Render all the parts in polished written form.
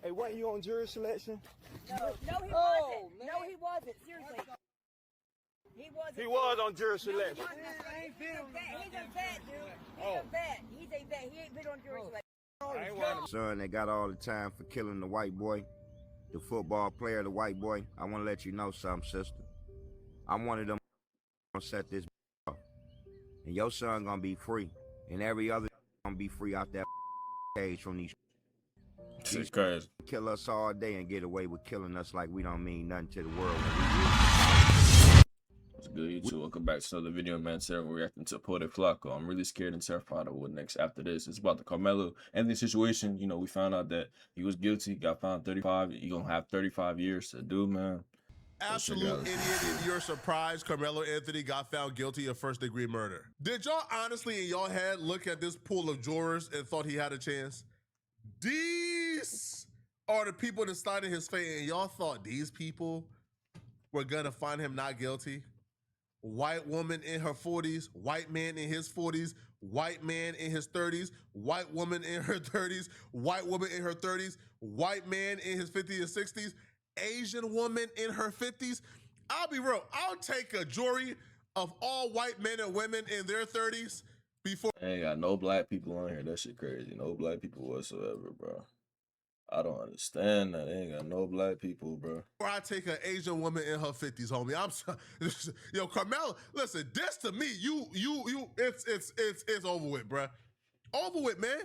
Hey, wasn't you on jury selection? No, he wasn't. Man. No, he wasn't. Seriously. He wasn't. He was on jury selection. No, he's a vet, dude. He's a vet. He's a vet. He ain't been on jury selection. Son that got all the time for killing the white boy, the football player, the white boy. I want to let you know something, sister. I'm one of them gonna set this off. And your son gonna be free. And every other gonna be free out that cage from these. Shit crazy. Kill us all day and get away with killing us like we don't mean nothing to the world. What's good, YouTube? Welcome back to another video, man. Today we're reacting to Poetic Flacco. I'm really scared and terrified of what next after this. It's about the Karmelo Anthony situation. You know, we found out that he was guilty, got found 35. You're gonna have 35 years to do, man. Absolute idiot if you're surprised Karmelo Anthony got found guilty of first-degree murder. Did y'all honestly in y'all head look at this pool of jurors and thought he had a chance? These are the people that decided his fate, and y'all thought these people were gonna find him not guilty? White woman in her 40s, white man in his 40s, white man in his 30s, white woman in her 30s, white woman in her 30s, white man in his 50s and 60s, Asian woman in her 50s. I'll be real, I'll take a jury of all white men and women in their 30s before. Ain't got no black people on here. That shit crazy. No black people whatsoever, bro. I don't understand that. They ain't got no black people, bro. Or I take an Asian woman in her 50s, homie. I'm sorry. Yo, Karmelo, listen, this to me, it's over with, bro. Over with, man.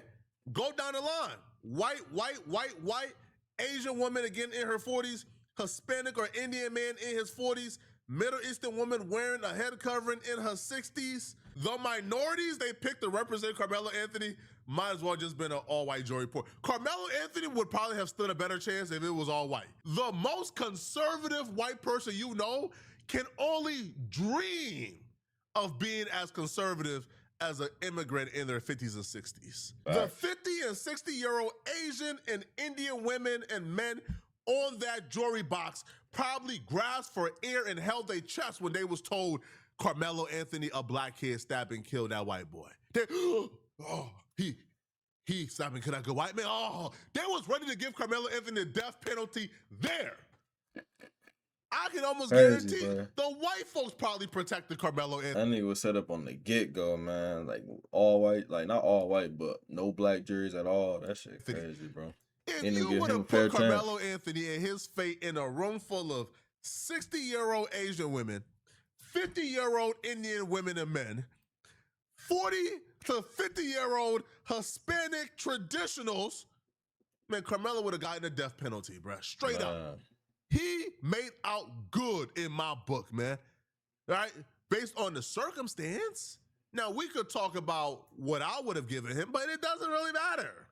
Go down the line. White, Asian woman again in her 40s, Hispanic or Indian man in his 40s, Middle Eastern woman wearing a head covering in her 60s. The minorities they picked to represent Karmelo Anthony might as well just been an all-white jury report. Karmelo Anthony would probably have stood a better chance if it was all white. The most conservative white person you know can only dream of being as conservative as an immigrant in their 50s and 60s. The 50 and 60-year-old Asian and Indian women and men on that jury box probably grasped for air and held their chest when they was told Karmelo Anthony, a black kid, stabbed and killed that white boy. They, he stabbed and killed that good white man. Oh, they was ready to give Karmelo Anthony the death penalty there. I can almost guarantee the white folks probably protected Karmelo Anthony. That nigga was set up on the get-go, man. Like all white, like not all white, but no black juries at all. That shit crazy, bro. If you would have put Karmelo Anthony and his fate in a room full of 60-year-old Asian women, 50-year-old Indian women and men, 40 to 50-year-old Hispanic traditionals, man, Karmelo would have gotten a death penalty, bro. Straight up. He made out good in my book, man. All right? Based on the circumstance. Now, we could talk about what I would have given him, but it doesn't really matter.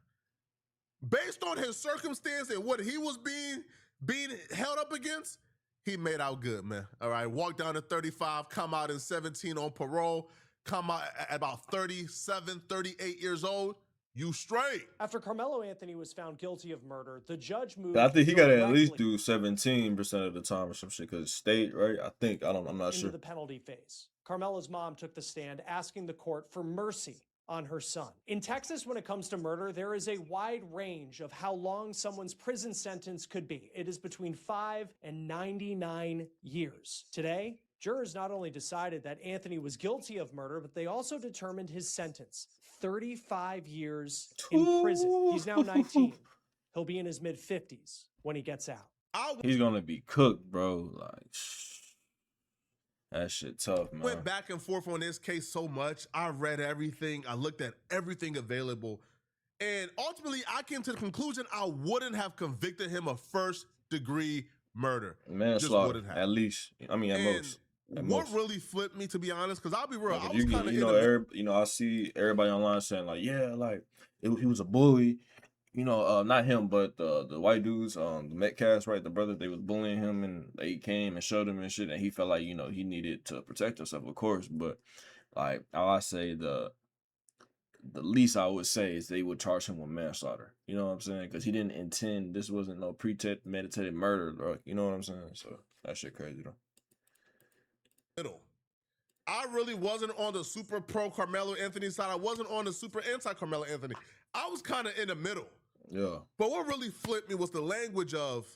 Based on his circumstance and what he was being held up against, he made out good, man. All right? Walked down to 35, come out in 17 on parole, come out at about 37, 38 years old. You straight. After Karmelo Anthony was found guilty of murder, the judge moved. I think he got to at least do 17% of the time or some shit because state, right? I'm not sure. Into the penalty phase. Karmelo's mom took the stand asking the court for mercy on her son. In Texas, when it comes to murder, there is a wide range of how long someone's prison sentence could be. It is between 5 and 99 years. Today, jurors not only decided that Anthony was guilty of murder, but they also determined his sentence. 35 years in prison. He's now 19. He'll be in his mid-50s when he gets out. He's gonna be cooked, bro. Like, that shit tough, man. Went back and forth on this case so much. I read everything. I looked at everything available. And ultimately, I came to the conclusion I wouldn't have convicted him of first-degree murder. Manslaughter, at least. I mean, at most. What really flipped me, to be honest, because I'll be real, like I was kind of I see everybody online saying like, yeah, like he was a bully, not him, but the white dudes, the Metcalfs, right, the brothers, they was bullying him, and they came and showed him and shit, and he felt like he needed to protect himself, of course, but like I say the least I would say is they would charge him with manslaughter. You know what I'm saying? Because he didn't intend. This wasn't no premeditated murder, or you know what I'm saying? So that shit crazy though. I really wasn't on the super pro Karmelo Anthony side. I wasn't on the super anti Karmelo Anthony. I was kind of in the middle. Yeah. But what really flipped me was the language of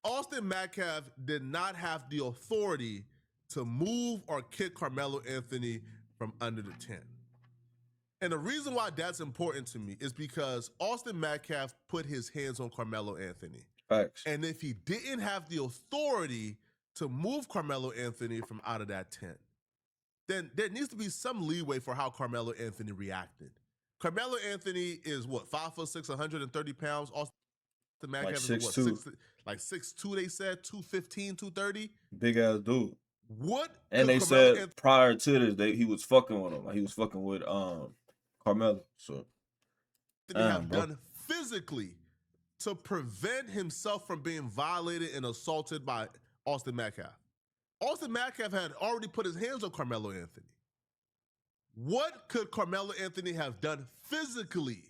Austin Metcalf did not have the authority to move or kick Karmelo Anthony from under the tent. And the reason why that's important to me is because Austin Metcalf put his hands on Karmelo Anthony. Facts. And if he didn't have the authority to move Karmelo Anthony from out of that tent, then there needs to be some leeway for how Karmelo Anthony reacted. Karmelo Anthony is what, 5'6", 130 pounds. Austin Metcalf like is what, 6'2". like 6'2", they said, 215, 230. Big ass dude. What? And they said prior to this, he was fucking with him. Like he was fucking with Karmelo. So they have done physically to prevent himself from being violated and assaulted by Austin Metcalf. Austin Metcalf had already put his hands on Karmelo Anthony. What could Karmelo Anthony have done physically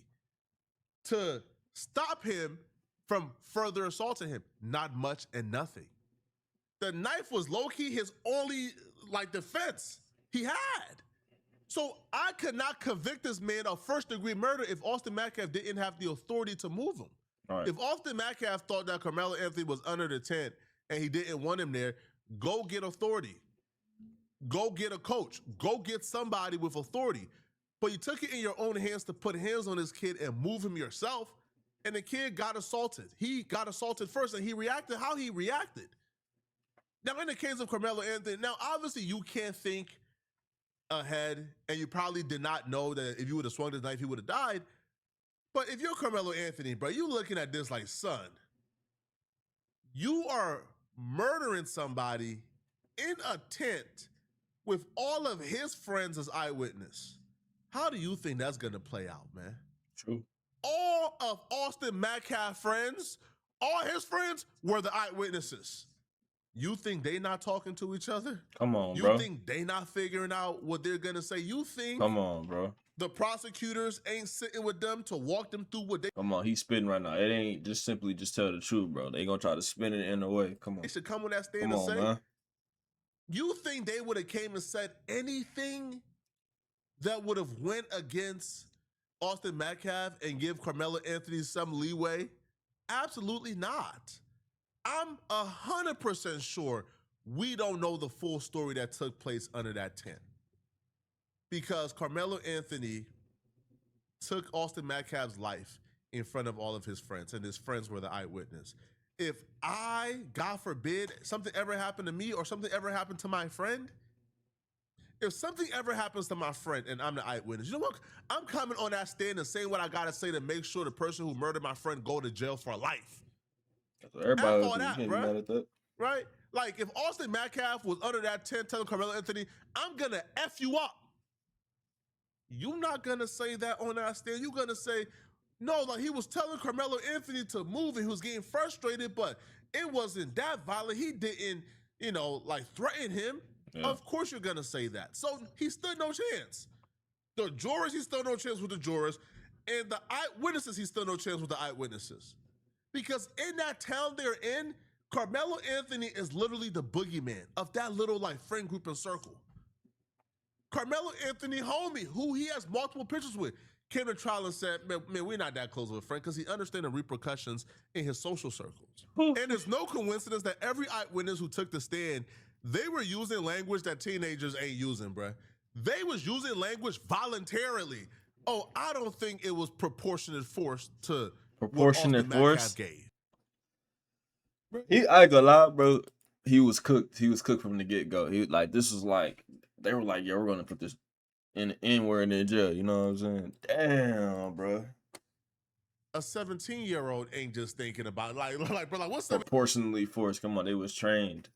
to stop him from further assaulting him? Not much and nothing. The knife was low-key his only defense he had. So I could not convict this man of first-degree murder if Austin Metcalf didn't have the authority to move him. Right. If Austin Metcalf thought that Karmelo Anthony was under the tent and he didn't want him there, go get authority. Go get a coach. Go get somebody with authority. But you took it in your own hands to put hands on this kid and move him yourself, and the kid got assaulted. He got assaulted first, and he reacted how he reacted. Now, in the case of Karmelo Anthony, now, obviously, you can't think ahead, and you probably did not know that if you would have swung this knife, he would have died. But if you're Karmelo Anthony, bro, you're looking at this like, son, you are murdering somebody in a tent with all of his friends as eyewitness. How do you think that's going to play out, man? True. All of Austin Metcalf's friends, all his friends were the eyewitnesses. You think they not talking to each other? Come on, you bro. You think they not figuring out what they're going to say? You think Come on, bro. The prosecutors ain't sitting with them to walk them through what they... Come on, he's spitting right now. It ain't just simply just tell the truth, bro. They gonna try to spin it in a way. Come on. They should come on that stand and say, man. You think they would have came and said anything that would have went against Austin Metcalf and give Karmelo Anthony some leeway? Absolutely not. I'm 100% sure we don't know the full story that took place under that tent. Because Karmelo Anthony took Austin Metcalf's life in front of all of his friends, and his friends were the eyewitness. If God forbid, something ever happened to me or something ever happened to my friend, if something ever happens to my friend and I'm the eyewitness, you know what? I'm coming on that stand and saying what I gotta say to make sure the person who murdered my friend go to jail for life. Everybody was mad at that. Right? Like, if Austin Metcalf was under that tent telling Karmelo Anthony, I'm gonna F you up. You're not gonna say that on that stand. You're gonna say, no, like he was telling Karmelo Anthony to move and he was getting frustrated, but it wasn't that violent. He didn't, threaten him. Yeah. Of course you're gonna say that. So he stood no chance. The jurors, he stood no chance with the jurors. And the eyewitnesses, he stood no chance with the eyewitnesses. Because in that town they're in, Karmelo Anthony is literally the boogeyman of that little friend group and circle. Carmelo Anthony, homie, who he has multiple pictures with, came to trial and said, man, we're not that close of a friend because he understands the repercussions in his social circles. And it's no coincidence that every eyewitness who took the stand, they were using language that teenagers ain't using, bruh. They was using language voluntarily. Oh, I don't think it was proportionate force to proportionate force. Gave. I ain't gonna lie, bro. He was cooked. He was cooked from the get-go. They were like, yeah, we're gonna put this in the N-word in jail. You know what I'm saying? Damn, bro. A 17-year-old ain't just thinking about bro, what's proportionally forced? Come on, they was trained.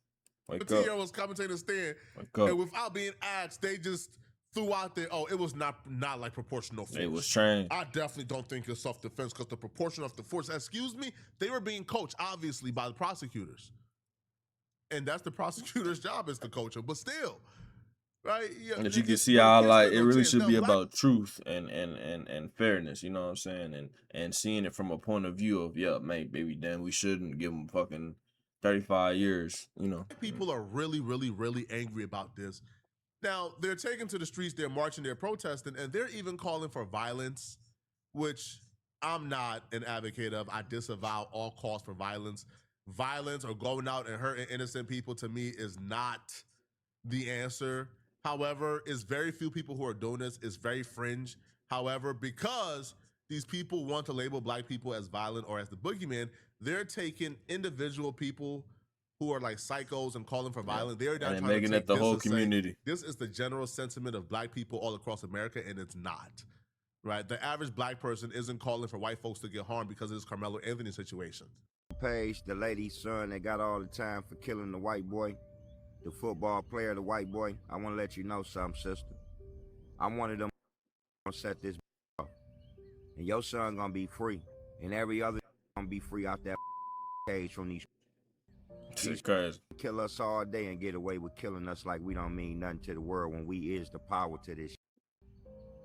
17-year-olds coming to the stand, and without being asked, they just threw out there. Oh, it was not like proportional force. They was trained. I definitely don't think it's self-defense because the proportion of the force. Excuse me, they were being coached obviously by the prosecutors, and that's the prosecutor's job is to coach them. But still. Right, yeah, but you can see how it really should be about truth and fairness, you know what I'm saying, and seeing it from a point of view of maybe then we shouldn't give them fucking 35 years, you know. People are really, really, really angry about this. Now they're taking to the streets, they're marching, they're protesting, and they're even calling for violence, which I'm not an advocate of. I disavow all calls for violence. Violence or going out and hurting innocent people, to me, is not the answer. However, it's very few people who are doing this. It's very fringe. However, because these people want to label black people as violent or as the boogeyman, they're taking individual people who are like psychos and calling for violence. They're not trying making to take it the this whole and say, community. this is the general sentiment of black people all across America, and it's not. Right? The average black person isn't calling for white folks to get harmed because of this Karmelo Anthony situation. Page, the lady's son that got all the time for killing the white boy, the football player, the white boy. I want to let you know something, sister. I'm one of them gonna set this off. And your son gonna be free. And every other gonna be free out that cage from these. It's crazy. Kill us all day and get away with killing us like we don't mean nothing to the world when we is the power to this.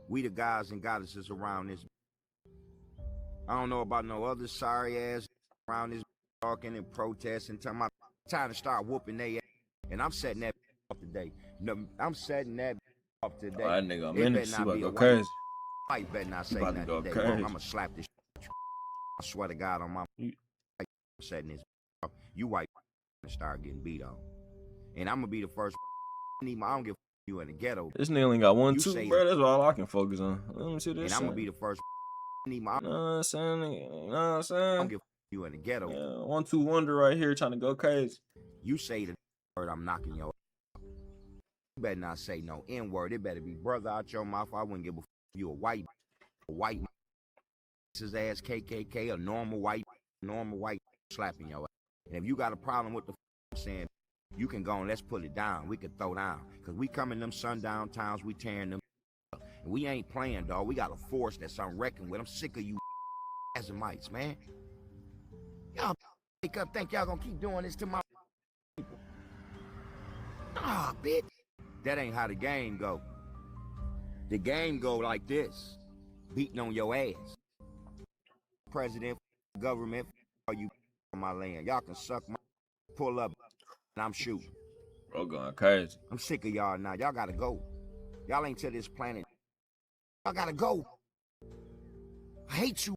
We the guys and goddesses around this. I don't know about no other sorry ass around this talking and protesting, talking about time to start whooping they ass. And I'm setting that off today. No, I'm setting that off today. Oh, that nigga a It minute. better She not about be to a go crazy. white better not say About to nothing go today. crazy. I'm gonna slap this. I swear to God on my setting this off. You white start getting beat on. And I'm gonna be the first. I don't give you in the ghetto. This nigga only got one, You two, say bro. That's all I can focus on. Let me see this. And I'm gonna be the first. You know what I'm saying? You know what I'm I saying? don't give you in the ghetto. Yeah, 1, 2 wonder right here trying to go crazy. You say the word, I'm knocking your. You better not say no N word. It better be brother out your mouth. I wouldn't give a you a white his ass KKK, a normal white slapping your ass. And if you got a problem with the saying, you can go and let's put it down. We can throw down. Cause we come in them sundown towns, we tearing them up. And we ain't playing, dog. We got a force that's I'm reckoning with. I'm sick of you Azamites, man. Y'all wake up, think y'all gonna keep doing this to my people. Nah, bitch. That ain't how the game go. The game go like this. Beating on your ass. President, government, are you on my land? Y'all can suck my pull up and I'm shooting. Bro going crazy. I'm sick of y'all now. Y'all gotta go. Y'all ain't to this planet. Y'all gotta go. I hate you.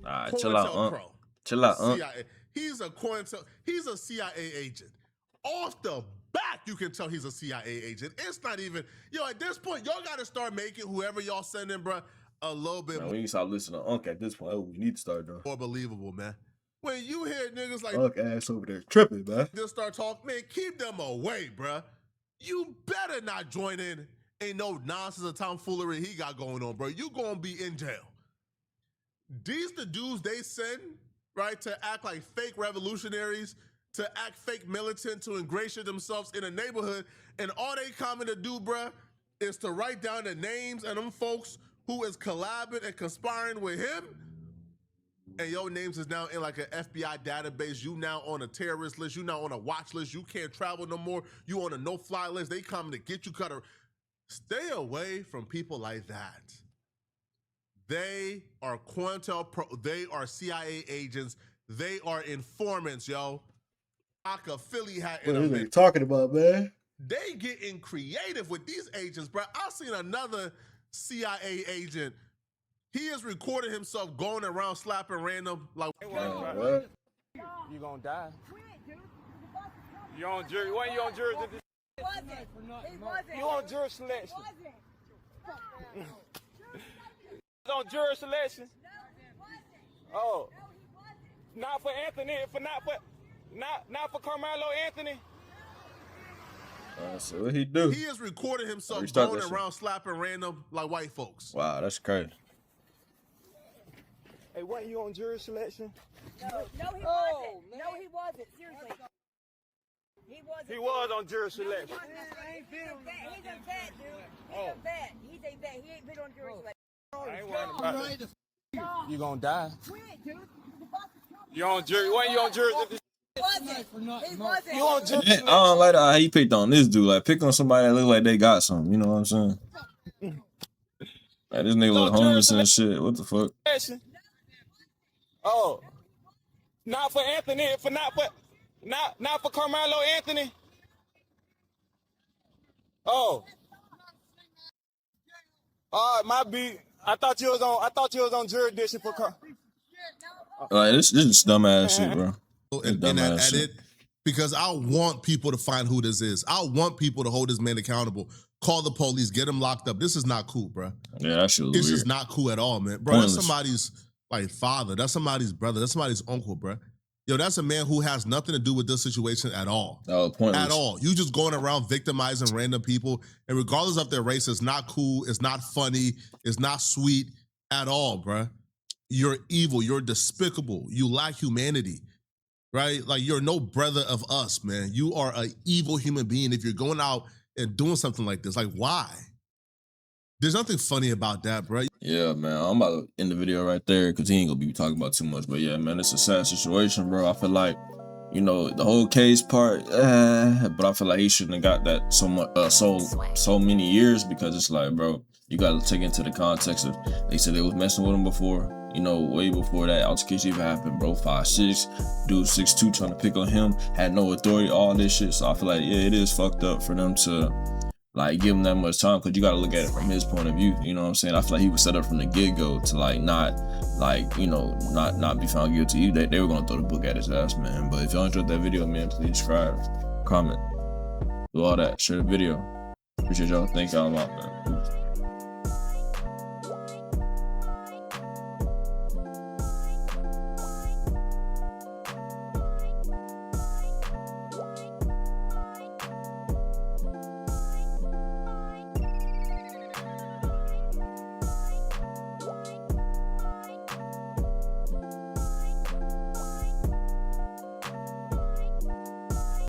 Alright, chill out, Chill out, CIA. He's a CIA agent. Off the bat, you can tell he's a CIA agent. It's not even, at this point, y'all gotta start making whoever y'all send in, bro, a little bit Man, we need to stop listening to Unc at this point. We need to start though. more believable, man. When you hear niggas like Unc ass over there tripping, man. just start talking, man, keep them away, bruh. You better not join in. Ain't no nonsense or tomfoolery he got going on, bro. You gonna be in jail. These the dudes they send, right, to act like fake revolutionaries, to act fake militant, to ingratiate themselves in a neighborhood, and all they coming to do, bruh, is to write down the names of them folks who is collabing and conspiring with him, and your names is now in like an FBI database. You now on a terrorist list. You now on a watch list. You can't travel no more. You on a no-fly list. They coming to get you. Stay away from people like that. They are they are CIA agents. They are informants, yo. Like a Philly hat in a What are they minute. talking about, man? They getting creative with these agents, bro. I seen another CIA agent. He is recording himself going around slapping random like. What? You gonna die. Quit, dude. You on jury? When you on jury? He wasn't. He wasn't. You on jury selection? He wasn't. On jury selection? No, he wasn't. Oh, No, he wasn't. not for Anthony. Not for Karmelo Anthony. So what he do? He is recording himself Restart going that shit. around slapping random like white folks. Wow, that's crazy. Hey, weren't you on jury selection? No, he wasn't. Oh, No, he wasn't. Seriously. He wasn't. He was on jury selection. He's a vet, dude. He's Oh. a vet. He's a vet. He ain't been on jury selection. I ain't worried about it. You gonna die. Quit, dude. You on jury? When you on jury? He wasn't. He wasn't. You on jury I selection? don't like how he picked on this dude. Like, pick on somebody that look like they got something. You know what I'm saying? Like, this nigga look homeless and shit. What the fuck? Oh, not for Anthony. Not for Karmelo Anthony. Oh, all right, my beat. I thought you was on jurisdiction for. Like this is dumbass shit, bro. In that edit, because I want people to find who this is. I want people to hold this man accountable. Call the police, get him locked up. This is not cool, bro. Yeah, that shit was It's weird. just not cool at all, man. Bro, Pointless. that's somebody's like father. That's somebody's brother. That's somebody's uncle, bro. Yo, that's a man who has nothing to do with this situation at all. Oh, pointless. At all. You just going around victimizing random people, and regardless of their race, it's not cool. It's not funny. It's not sweet at all, bro. You're evil. You're despicable. You lack humanity, right? Like, you're no brother of us, man. You are an evil human being if you're going out and doing something like this. Like, why? There's nothing funny about that, bro. Yeah, man. I'm about to end the video right there because he ain't gonna be talking about too much. But yeah, man, it's a sad situation, bro. I feel like, you know, the whole case part, but I feel like he shouldn't have got that so many years, because it's like, bro, you gotta take into the context of, they said they was messing with him before, you know, way before that altercation even happened, bro. 5'6", dude 6'2", trying to pick on him, had no authority, all this shit. So I feel like, yeah, it is fucked up for them to like give him that much time, because you got to look at it from his point of view. You know what I'm saying? I feel like he was set up from the get-go to like not be found guilty. They were gonna throw the book at his ass, man. But if y'all enjoyed that video, man, please subscribe, comment, do all that, share the video. Appreciate y'all. Thank y'all a lot, man.